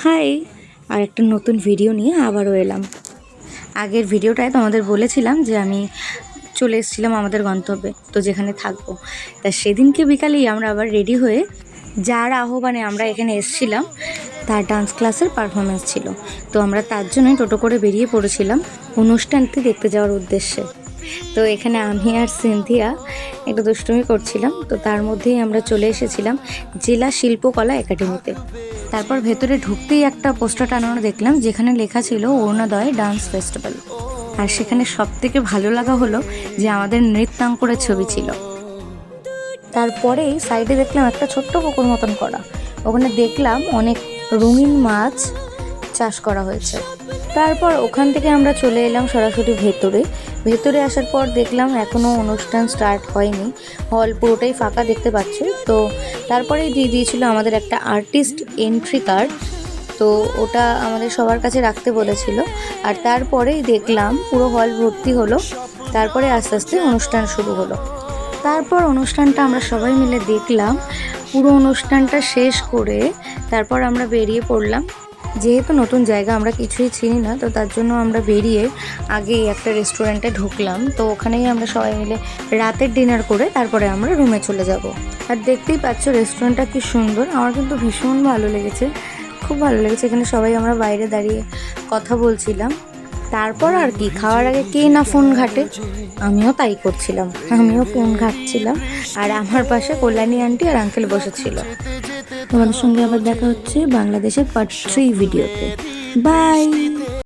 High, আর একটা নতুন video নিয়ে আবারও এলাম। আগের ভিডিওটায় তোমাদের বলেছিলাম যে আমি চলে এসেছিলাম আমাদের গন্তব্যে, তো যেখানে থাকবো। তা সেদিনকে বিকালেই আমরা আবার রেডি হয়ে, যার আহ্বানে আমরা এখানে এসেছিলাম তার ডান্স ক্লাসের পারফরমেন্স ছিল। তো আমরা তার জন্যই টোটো করে বেরিয়ে পড়েছিলাম অনুষ্ঠানটি দেখতে যাওয়ার উদ্দেশ্যে। তো এখানে আমি আর সিনথিয়া একটু দুষ্টুমি করছিলাম, তো তার মধ্যেই আমরা চলে এসেছিলাম জেলা শিল্পকলা একাডেমিতে। তারপর ভেতরে ঢুকতেই একটা পোস্টার টানানো দেখলাম, যেখানে লেখা ছিল অরুণোদয় ডান্স ফেস্টিভ্যাল। আর সেখানে সব থেকে ভালো লাগা হলো যে আমাদের নৃত্যাঙ্করের ছবি ছিল। তারপরেই সাইডে দেখলাম একটা ছোট্ট পুকুর মতন করা, ওখানে দেখলাম অনেক রঙিন মাছ চাষ করা হয়েছে। তারপর ওখান থেকে আমরা চলে এলাম সরাসরি ভেতরে আসার পর দেখলাম এখনও অনুষ্ঠান স্টার্ট হয়নি, হল পুরোটাই ফাঁকা দেখতে পাচ্ছ। তো তারপরেই দিয়ে দিয়েছিল আমাদের একটা আর্টিস্ট এন্ট্রি কার্ড, তো ওটা আমাদের সবার কাছে রাখতে বলেছিল। আর তারপরেই দেখলাম পুরো হল ভর্তি হলো। তারপরে আস্তে আস্তে অনুষ্ঠান শুরু হলো। তারপর অনুষ্ঠানটা আমরা সবাই মিলে দেখলাম। পুরো অনুষ্ঠানটা শেষ করে তারপর আমরা বেরিয়ে পড়লাম। যেহেতু নতুন জায়গা, আমরা কিছুই চিনি না, তো তার জন্য আমরা বেরিয়ে আগেই একটা রেস্টুরেন্টে ঢুকলাম। তো ওখানেই আমরা সবাই মিলে রাতের ডিনার করে তারপরে আমরা রুমে চলে যাব। আর দেখতেই পাচ্ছ রেস্টুরেন্টটা কি সুন্দর, আমার কিন্তু ভীষণ ভালো লেগেছে, খুব ভালো লেগেছে। এখানে সবাই আমরা বাইরে দাঁড়িয়ে কথা বলছিলাম। তারপর আর কি, খাওয়ার আগে কে না ফোন ঘাটে, আমিও তাই করছিলাম, আমিও ফোন ঘাটছিলাম। আর আমার পাশে কল্যাণী আন্টি আর আঙ্কেল বসেছিল। তোমাদের সঙ্গে আবার দেখা হচ্ছে বাংলাদেশের পার্ট 3 ভিডিওতে। বাই।